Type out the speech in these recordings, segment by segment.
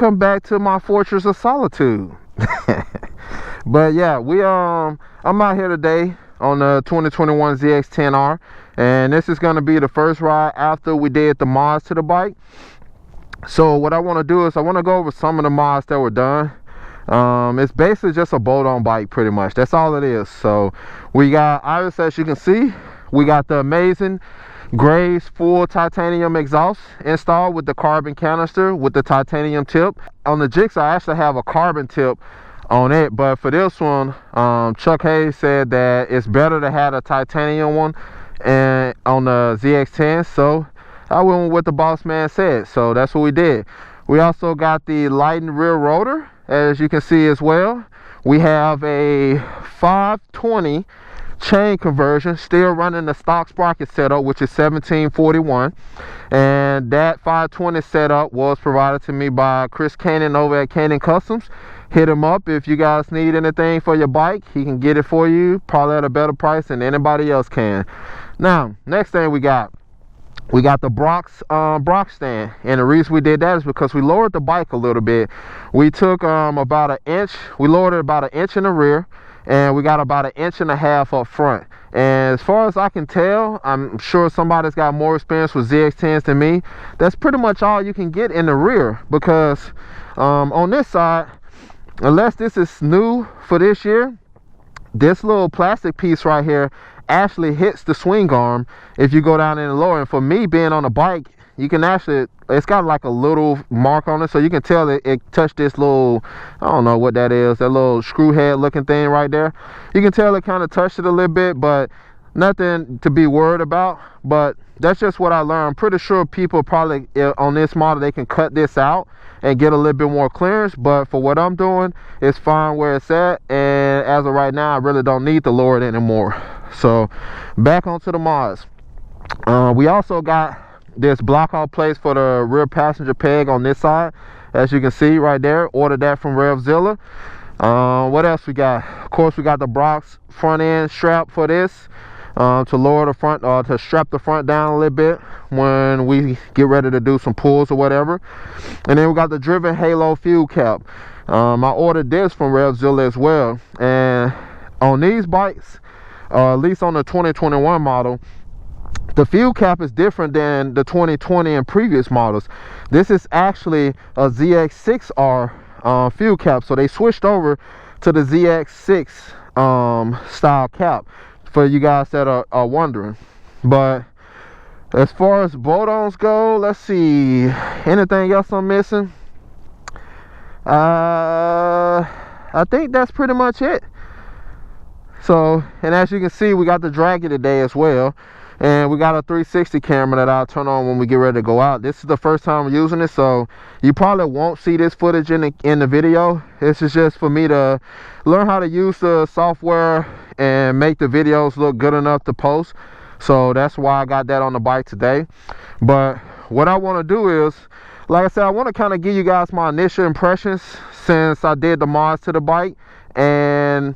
welcome back to my fortress of solitude. But yeah, I'm out here today on the 2021 ZX10R, and this is going to be the first ride after we did the mods to the bike. So what I want to do is I want to go over some of the mods that were done. It's basically just a bolt-on bike, pretty much. That's all it is. So we got, obviously, as you can see, we got the amazing Gray's full titanium exhaust installed with the carbon canister with the titanium tip. On the Jigsaw, I actually have a carbon tip on it, but for this one, Chuck Hayes said that it's better to have a titanium one and on the ZX10, so I went with what the boss man said, so that's what we did. We also got the lightened rear rotor, as you can see as well. We have a 520 chain conversion, still running the stock sprocket setup, which is 1741, and that 520 setup was provided to me by Chris Cannon over at Cannon Customs. Hit him up if you guys need anything for your bike. He can get it for you, probably at a better price than anybody else can. Now, next thing we got the Brock stand, and the reason we did that is because we lowered the bike a little bit. We took about an inch, we lowered it about an inch in the rear, and we got about an inch and a half up front. And as far as I can tell, I'm sure somebody's got more experience with ZX10s than me, that's pretty much all you can get in the rear, because on this side, unless this is new for this year, this little plastic piece right here actually hits the swing arm if you go down in the lower. And for me, being on a bike, you can actually, it's got like a little mark on it, so you can tell it touched this little, I don't know what that is, that little screw head looking thing right there. You can tell it kind of touched it a little bit, but nothing to be worried about. But that's just what I learned. I'm pretty sure people probably on this model, they can cut this out and get a little bit more clearance, but for what I'm doing, it's fine where it's at, and as of right now, I really don't need to lower it anymore. So back onto the mods. We also got this block out place for the rear passenger peg on this side, as you can see right there. Ordered that from RevZilla. What else we got? Of course, we got the Brock's front end strap for this, to lower the front, to strap the front down a little bit when we get ready to do some pulls or whatever. And then we got the Driven Halo fuel cap. I ordered this from RevZilla as well, and on these bikes, at least on the 2021 model, the fuel cap is different than the 2020 and previous models. This is actually a ZX6R fuel cap, so they switched over to the ZX6 style cap, for you guys that are wondering. But as far as bolt-ons go, let's see, anything else I'm missing? I think that's pretty much it. So, and as you can see, we got the Dragy today as well, and we got a 360 camera that I'll turn on when we get ready to go out. This is the first time I'm using it, so you probably won't see this footage in the video. This is just for me to learn how to use the software and make the videos look good enough to post. So that's why I got that on the bike today. But what I want to do is, like I said, I want to kind of give you guys my initial impressions since I did the mods to the bike, and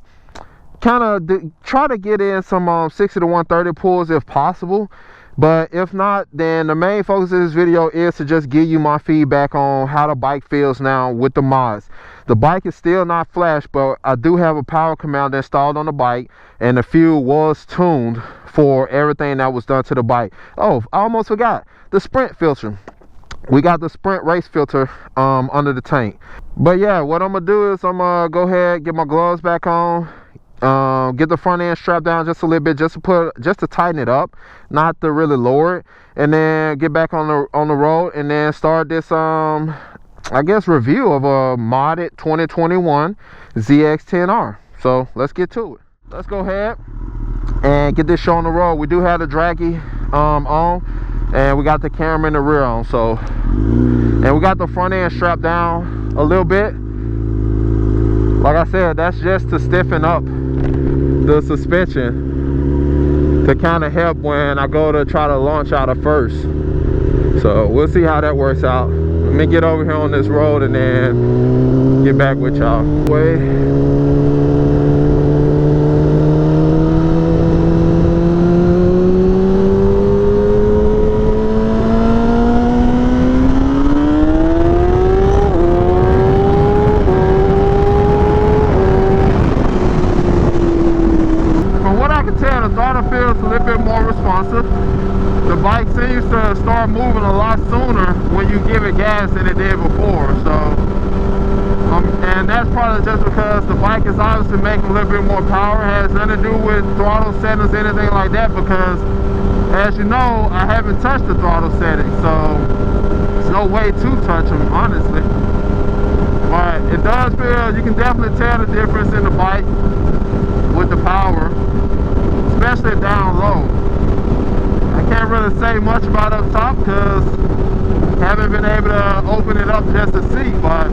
kind of try to get in some 60-130 pulls if possible. But if not, then the main focus of this video is to just give you my feedback on how the bike feels now with the mods. The bike is still not flash, but I do have a power commander installed on the bike, and the fuel was tuned for everything that was done to the bike. Oh, I almost forgot the Sprint filter. We got the Sprint race filter under the tank. But yeah, what I'm gonna do is I'm gonna go ahead, get my gloves back on, get the front end strapped down just a little bit, just to tighten it up, not to really lower it, and then get back on the road, and then start this I guess review of a modded 2021 ZX10R. So let's get to it. Let's go ahead and get this show on the road. We do have the Dragy on, and we got the camera in the rear on, so, and we got the front end strapped down a little bit. Like I said, that's just to stiffen up the suspension to kind of help when I go to try to launch out of first. So we'll see how that works out. Let me get over here on this road and then get back with y'all. the throttle feels a little bit more responsive. The bike seems to start moving a lot sooner when you give it gas than it did before. So, and that's probably just because the bike is obviously making a little bit more power. It has nothing to do with throttle settings, anything like that, because as you know, I haven't touched the throttle settings, so there's no way to touch them, honestly. But it does feel, you can definitely tell the difference in the bike with the power, especially down low. I can't really say much about up top because I haven't been able to open it up just to see, but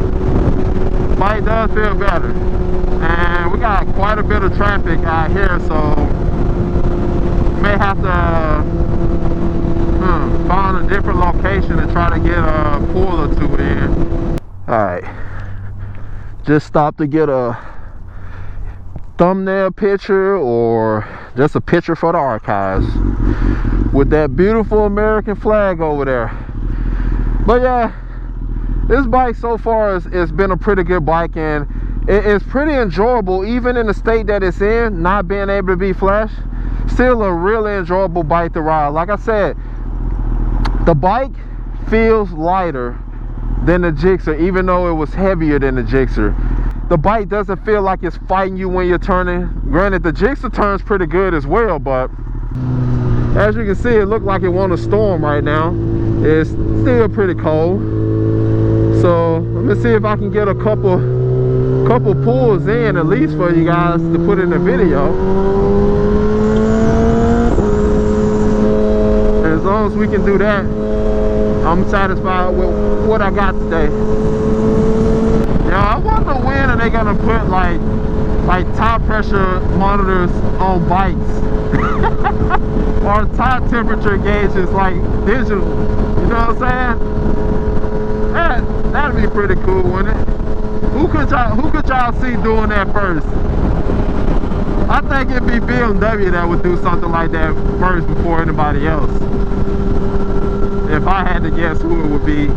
the bike does feel better. And we got quite a bit of traffic out here, so may have to find a different location and try to get a pull or two in. Alright, just stopped to get a thumbnail picture or just a picture for the archives with that beautiful American flag over there. But yeah, this bike so far it's been a pretty good bike, and it's pretty enjoyable even in the state that it's in, not being able to be flash. Still a really enjoyable bike to ride. Like I said, the bike feels lighter than the Gixxer, even though it was heavier than the Gixxer. The bike doesn't feel like it's fighting you when you're turning. Granted, the Gixxer turns pretty good as well, but as you can see, it looked like it won a storm right now. It's still pretty cold. So let me see if I can get a couple pulls in at least for you guys to put in the video. As long as we can do that, I'm satisfied with what I got today. Now I wonder when are they gonna put like top pressure monitors on bikes or top temperature gauges like digital. You know what I'm saying? That'd be pretty cool, wouldn't it? Who could y'all see doing that first? I think it'd be BMW that would do something like that first before anybody else. If I had to guess who it would be.